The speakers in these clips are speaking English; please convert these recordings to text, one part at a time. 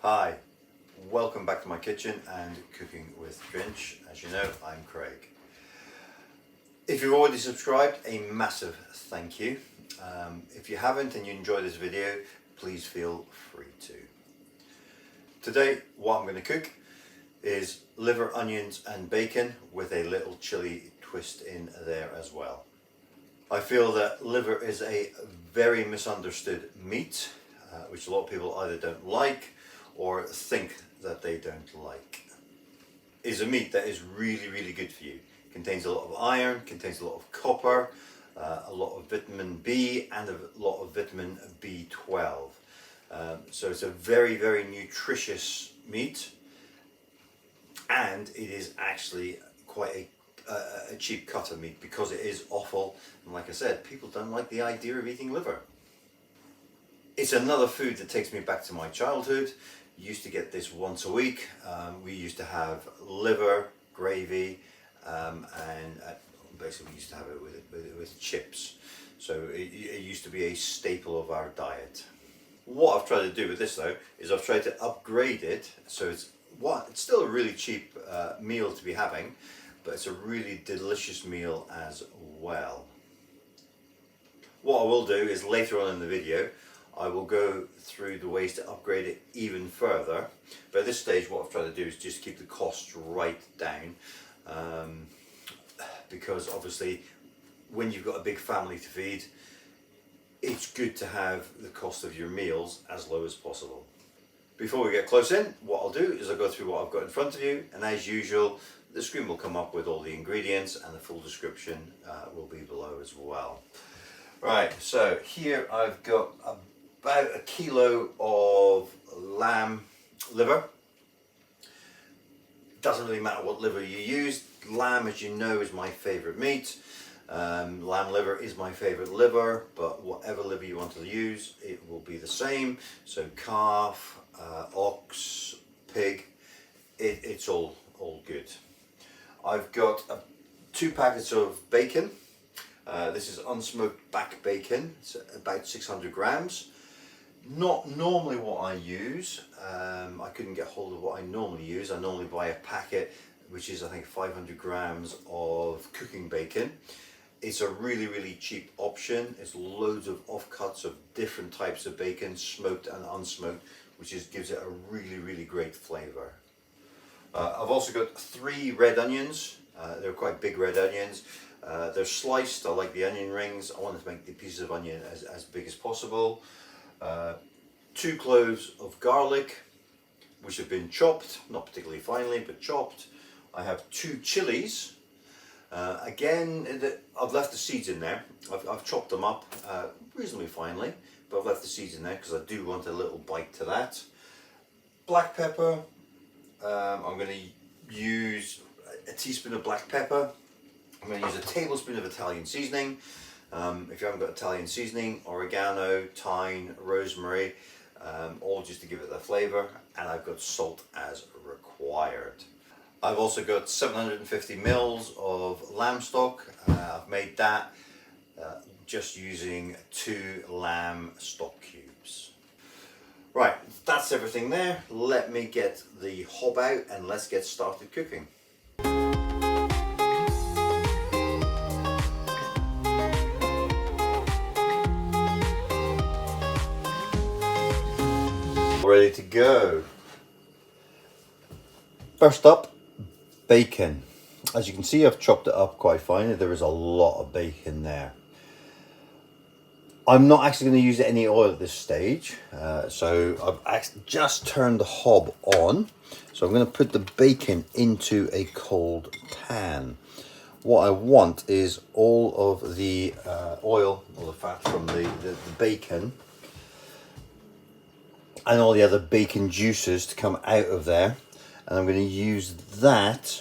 Hi, welcome back to my kitchen and Cooking with Drench. As you know, I'm Craig. If you've already subscribed, a massive thank you. If you haven't and you enjoy this video, please feel free to. Today, what I'm going to cook is liver, onions and bacon with a little chili twist in there as well. I feel that liver is a very misunderstood meat, which a lot of people either don't like or think that they don't like. It's a meat that is really good for you. It contains a lot of iron, contains a lot of copper, a lot of vitamin B and a lot of vitamin B12. So it's a very nutritious meat, and it is actually quite a cheap cut of meat because it is offal, and like I said, people don't like the idea of eating liver. It's another food that takes me back to my childhood. Used to get this once a week. We used to have liver, gravy, and basically we used to have it with chips. So it used to be a staple of our diet. What I've tried to do with this though is I've tried to upgrade it so it's still a really cheap meal to be having, but it's a really delicious meal as well. What I will do is later on in the video I will go through the ways to upgrade it even further, but at this stage what I've tried to do is just keep the costs right down, because obviously when you've got a big family to feed, it's good to have the cost of your meals as low as possible. Before we get close in, what I'll do is I'll go through what I've got in front of you, and as usual the screen will come up with all the ingredients and the full description will be below as well. Right, so here I've got about a kilo of lamb liver. Doesn't really matter what liver you use. Lamb, as you know, is my favourite meat. Lamb liver is my favourite liver, but whatever liver you want to use, it will be the same. So calf, ox, pig, it's all good. I've got 2 packets of bacon. This is unsmoked back bacon. It's about 600 grams. Not normally what I use. I couldn't get hold of what I normally use. I normally buy a packet which is I think 500 grams of cooking bacon. It's a really cheap option. It's loads of offcuts of different types of bacon, smoked and unsmoked, which gives it a really great flavour. I've also got 3 red onions. They're quite big red onions. They're sliced. I like the onion rings. I wanted to make the pieces of onion as big as possible. 2 cloves of garlic, which have been chopped, not particularly finely, but chopped. I have 2 chilies. Again, I've left the seeds in there. I've chopped them up reasonably finely, but I've left the seeds in there because I do want a little bite to that. Black pepper. I'm going to use a teaspoon of black pepper. I'm going to use a tablespoon of Italian seasoning. If you haven't got Italian seasoning, oregano, thyme, rosemary, all just to give it the flavour, and I've got salt as required. I've also got 750 mils of lamb stock. I've made that just using 2 lamb stock cubes. Right, that's everything there. Let me get the hob out and let's get started cooking. Ready to go. First up, bacon. As you can see, I've chopped it up quite finely. There is a lot of bacon there. I'm not actually going to use any oil at this stage, so I've actually just turned the hob on. So I'm going to put the bacon into a cold pan. What I want is all of the oil, all the fat from the bacon, and all the other bacon juices to come out of there, and I'm going to use that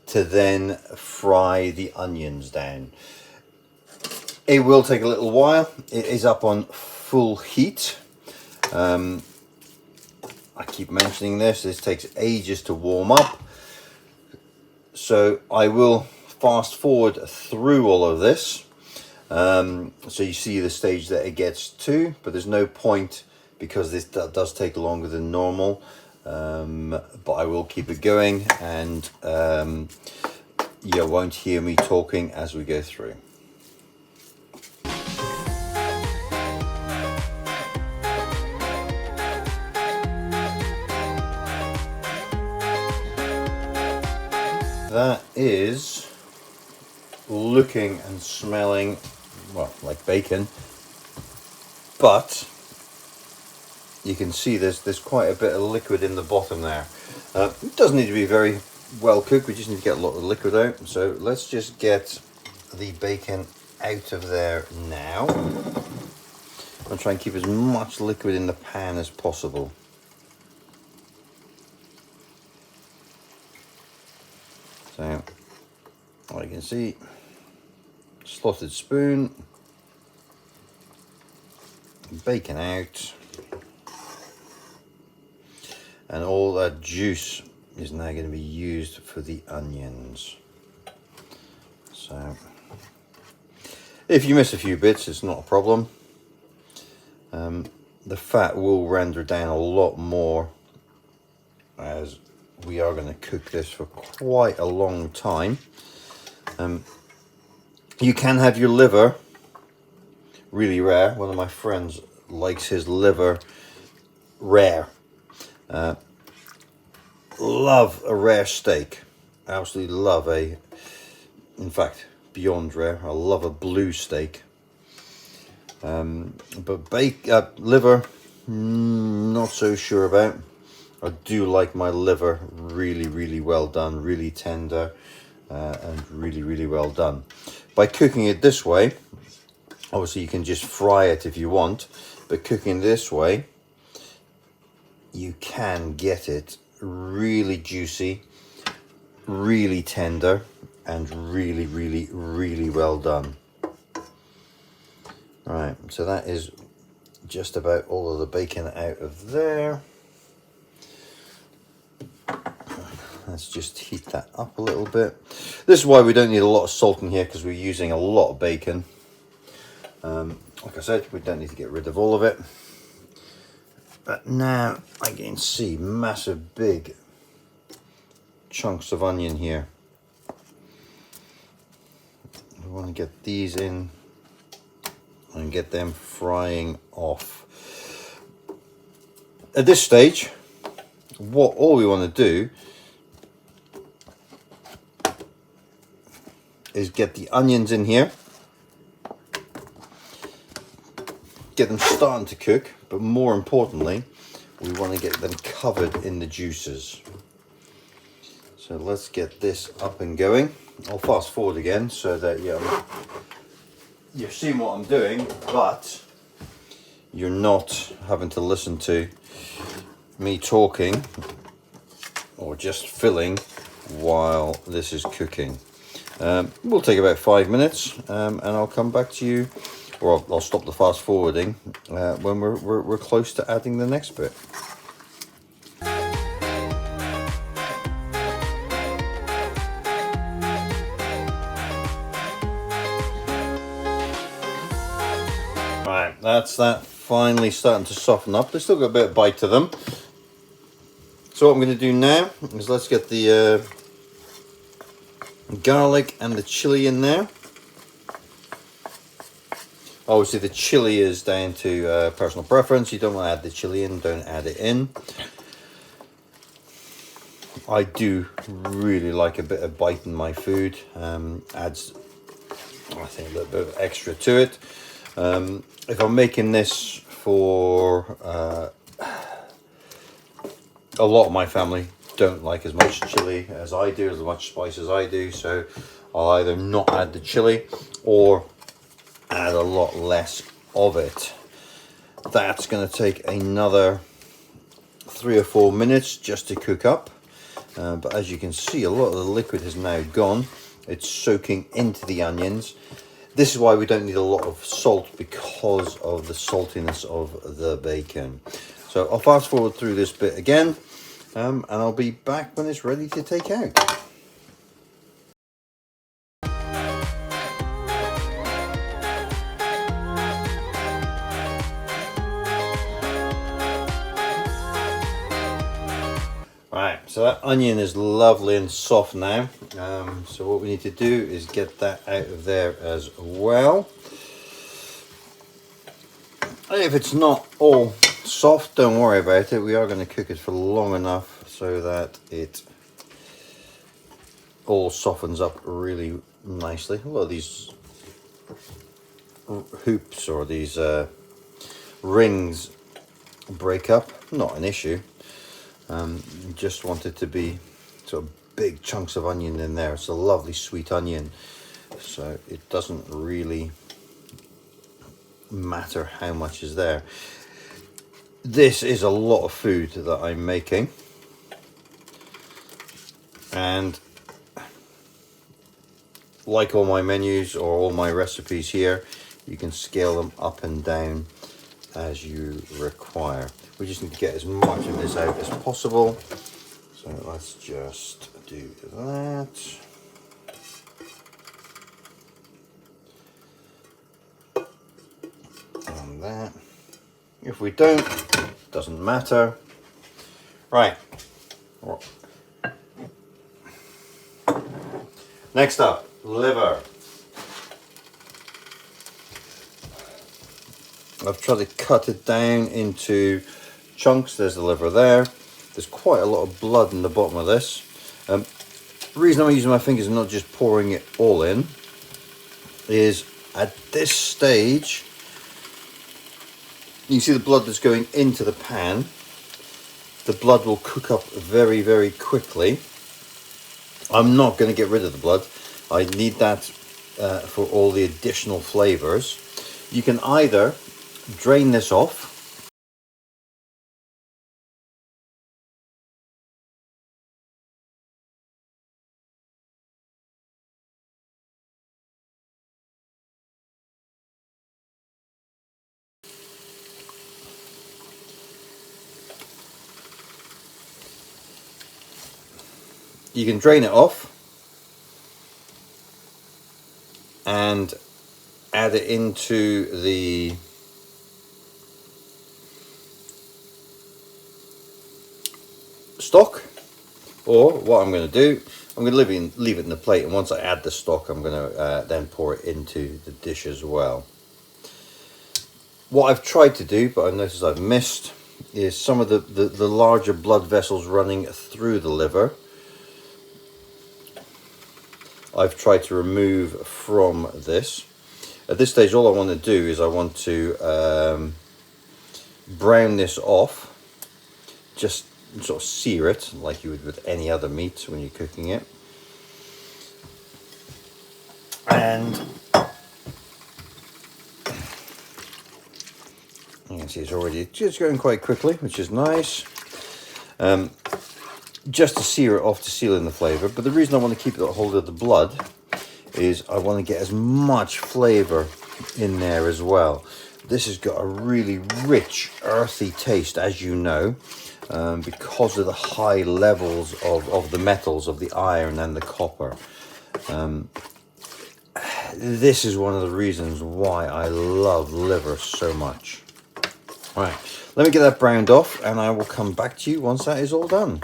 to then fry the onions down. It will take a little while. It is up on full heat. I keep mentioning this takes ages to warm up, so I will fast forward through all of this, so you see the stage that it gets to, but there's no point because this does take longer than normal, but I will keep it going, and you won't hear me talking as we go through. That is looking and smelling, well, like bacon, but you can see there's quite a bit of liquid in the bottom there. It doesn't need to be very well cooked, we just need to get a lot of liquid out. So let's just get the bacon out of there now. I'll try and keep as much liquid in the pan as possible. So, all you can see, slotted spoon, bacon out, and all that juice is now going to be used for the onions. So, if you miss a few bits, it's not a problem. The fat will render down a lot more, as we are going to cook this for quite a long time. You can have your liver really rare. One of my friends likes his liver rare. Love a rare steak. Absolutely love in fact, beyond rare, I love a blue steak. But liver, not so sure about. I do like my liver really well done, really tender, and really well done. By cooking it this way, obviously you can just fry it if you want, but cooking this way, you can get it really juicy, really tender, and really well done. Right, so that is just about all of the bacon out of there. Let's just heat that up a little bit. This is why we don't need a lot of salt in here, because we're using a lot of bacon. Like I said, we don't need to get rid of all of it. But now I can see massive big chunks of onion here. We want to get these in and get them frying off. At this stage, all we want to do is get the onions in here, get them starting to cook, but more importantly, we want to get them covered in the juices. So let's get this up and going. I'll fast forward again so that you're seeing what I'm doing, but you're not having to listen to me talking or just filling while this is cooking. We'll take about 5 minutes, and I'll come back to you, or I'll stop the fast forwarding when we're close to adding the next bit. Right, that's that finally starting to soften up. They've still got a bit of bite to them. So what I'm going to do now is let's get the garlic and the chili in there. Obviously the chili is down to personal preference. You don't want to add the chili in, don't add it in. I do really like a bit of bite in my food. Adds, I think, a little bit of extra to it. If I'm making this for a lot of my family don't like as much chili as I do, as much spice as I do, so I'll either not add the chili or add a lot less of it. That's going to take another 3 or 4 minutes just to cook up, but as you can see, a lot of the liquid has now gone. It's soaking into the onions. This is why we don't need a lot of salt, because of the saltiness of the bacon. So I'll fast forward through this bit again, and I'll be back when it's ready to take out. So that onion is lovely and soft now. So what we need to do is get that out of there as well. If it's not all soft, don't worry about it. We are going to cook it for long enough so that it all softens up really nicely. A lot of these hoops or these rings break up, not an issue. Just want it to be sort of big chunks of onion in there. It's a lovely sweet onion, so it doesn't really matter how much is there. This is a lot of food that I'm making, and like all my menus or all my recipes here, you can scale them up and down as you require. We just need to get as much of this out as possible, so let's just do that. And that. If we don't, doesn't matter. Right. Next up, liver. I've tried to cut it down into chunks. There's the liver there. There's quite a lot of blood in the bottom of this. The reason I'm using my fingers and not just pouring it all in is at this stage, you see the blood that's going into the pan. The blood will cook up very, very quickly. I'm not going to get rid of the blood. I need that for all the additional flavors. You can either drain this off, you can drain it off and add it into the stock, or what I'm going to do, I'm going to leave it in the plate, and once I add the stock, I'm going to then pour it into the dish as well. What I've tried to do, but I've noticed I've missed, is some of the larger blood vessels running through the liver. I've tried to remove from this. At this stage, all I want to do is I want to brown this off, just sort of sear it like you would with any other meat when you're cooking it. And you can see it's already just going quite quickly, which is nice. Just to sear it off to seal in the flavour. But the reason I want to keep a hold of the blood is I want to get as much flavour in there as well. This has got a really rich, earthy taste, as you know, because of the high levels of the metals, of the iron and the copper. This is one of the reasons why I love liver so much. Right, let me get that browned off and I will come back to you once that is all done.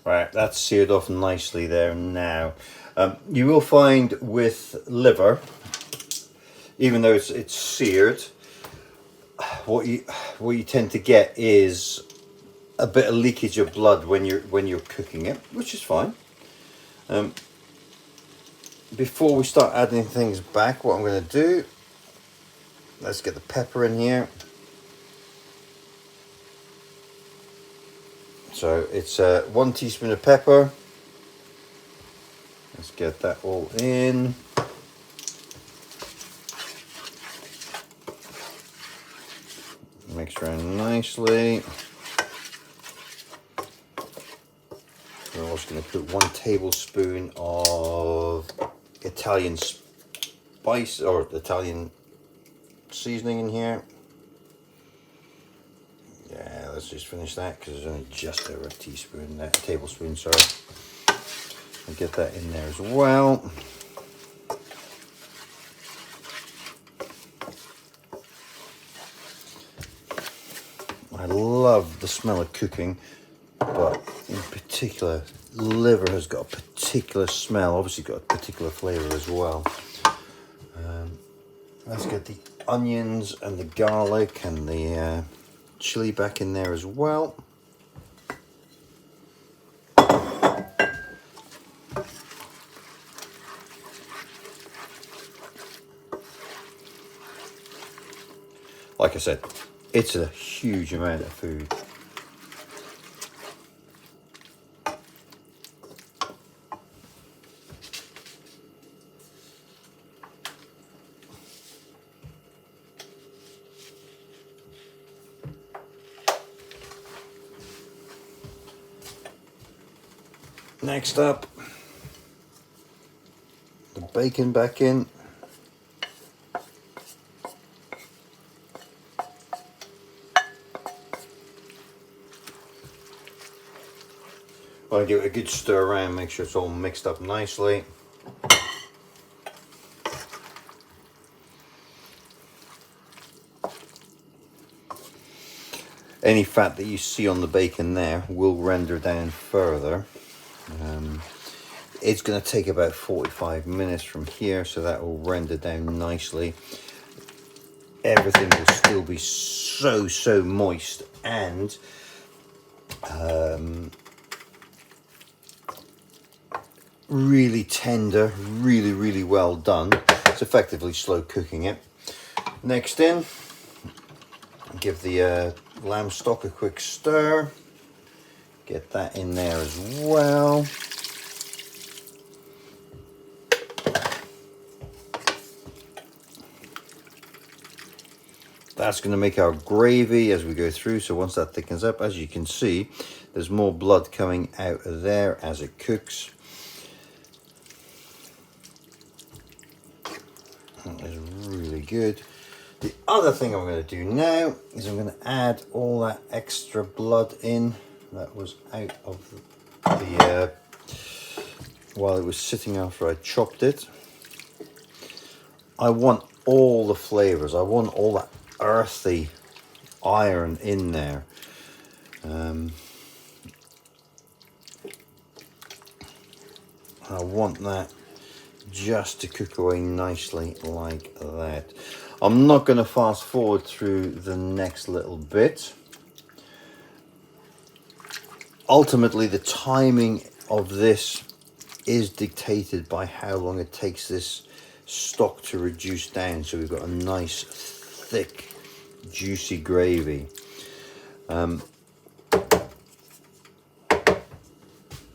Right, that's seared off nicely there now. You will find with liver, even though it's seared, what you tend to get is a bit of leakage of blood when you're cooking it, which is fine. Before we start adding things back, what I'm going to do, let's get the pepper in here. So it's 1 teaspoon of pepper. Let's get that all in. Mix around nicely. We're also going to put 1 tablespoon of Italian spice or Italian seasoning in here. Yeah, let's just finish that because there's only just over a tablespoon, sorry. I'll get that in there as well. I love the smell of cooking, but in particular, liver has got a particular smell, obviously got a particular flavour as well. Let's get the onions and the garlic and the chili back in there as well. Like I said, it's a huge amount of food. Next up, the bacon back in. I'll give it a good stir around, make sure it's all mixed up nicely. Any fat that you see on the bacon there will render down further. It's going to take about 45 minutes from here, so that will render down nicely. Everything will still be so moist and really tender, really well done. It's effectively slow cooking it. Next in, give the lamb stock a quick stir. Get that in there as well. That's going to make our gravy as we go through. So once that thickens up, as you can see, there's more blood coming out of there as it cooks. That is really good. The other thing I'm going to do now is I'm going to add all that extra blood in that was out of the while it was sitting after I chopped it. I want all the flavors. I want all that earthy iron in there. I want that just to cook away nicely like that. I'm not going to fast forward through the next little bit. Ultimately, the timing of this is dictated by how long it takes this stock to reduce down, so we've got a nice thick juicy gravy.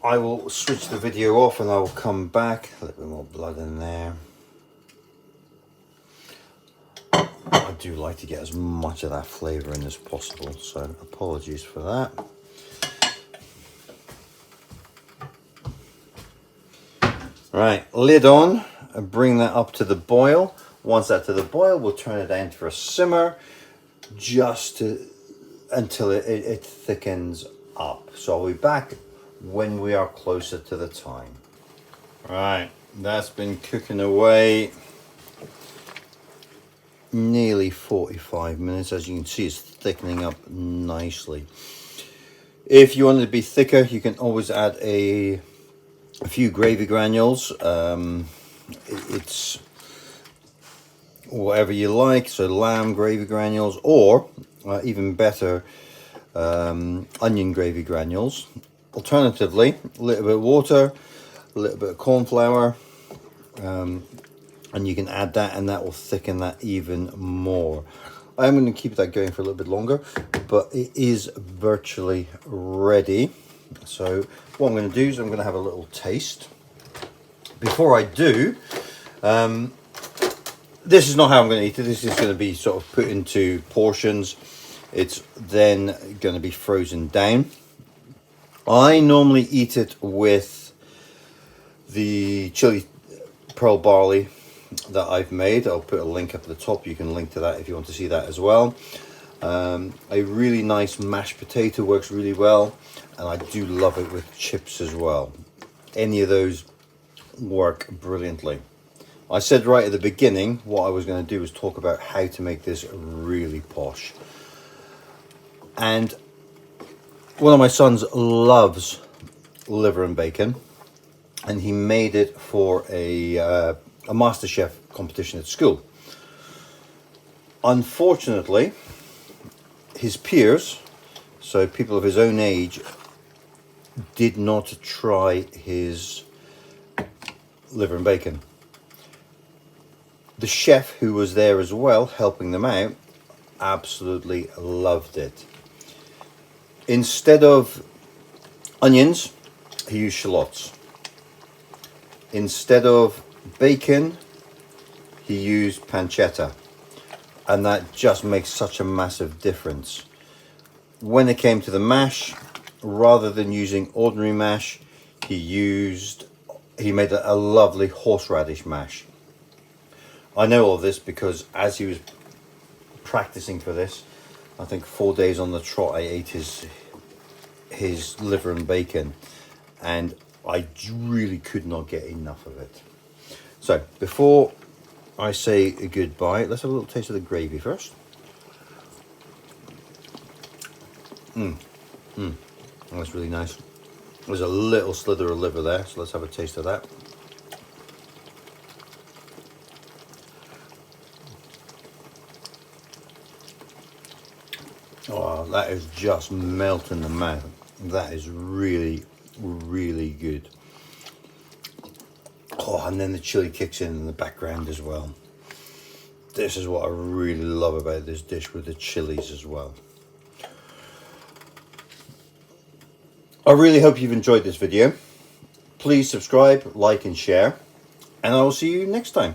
I will switch the video off and I will come back. A little bit more blood in there. I do like to get as much of that flavour in as possible, so apologies for that. Right, lid on and bring that up to the boil. Once that's to the boil, we'll turn it down for a simmer until it thickens up. So I'll be back when we are closer to the time. Right, that's been cooking away nearly 45 minutes. As you can see, it's thickening up nicely. If you want it to be thicker, you can always add a few gravy granules. It's whatever you like, so lamb gravy granules, or even better, onion gravy granules. Alternatively, a little bit of water, a little bit of corn flour, and you can add that and that will thicken that even more. I'm going to keep that going for a little bit longer, but it is virtually ready. So what I'm going to do is I'm going to have a little taste. Before I do, this is not how I'm going to eat it. This is going to be sort of put into portions. It's then going to be frozen down. I normally eat it with the chili pearl barley that I've made. I'll put a link up at the top. You can link to that if you want to see that as well. A really nice mashed potato works really well, and I do love it with chips as well. any of those work brilliantly. I said right at the beginning what I was going to do was talk about how to make this really posh. And one of my sons loves liver and bacon, and he made it for a MasterChef competition at school. Unfortunately, his peers, so people of his own age, did not try his liver and bacon. The chef who was there as well, helping them out, absolutely loved it. Instead of onions, he used shallots. Instead of bacon, he used pancetta. And that just makes such a massive difference. When it came to the mash, rather than using ordinary mash, he made a lovely horseradish mash. I know all this because as he was practicing for this, I think 4 days on the trot, I ate his liver and bacon, and I really could not get enough of it. So before I say goodbye, let's have a little taste of the gravy first. That's really nice. There's a little slither of liver there, so let's have a taste of that. Oh, that is just melt in the mouth. That is really, really good. Oh, and then the chili kicks in the background as well. This is what I really love about this dish, with the chilies as well. I really hope you've enjoyed this video. Please subscribe, like and share, and I will see you next time.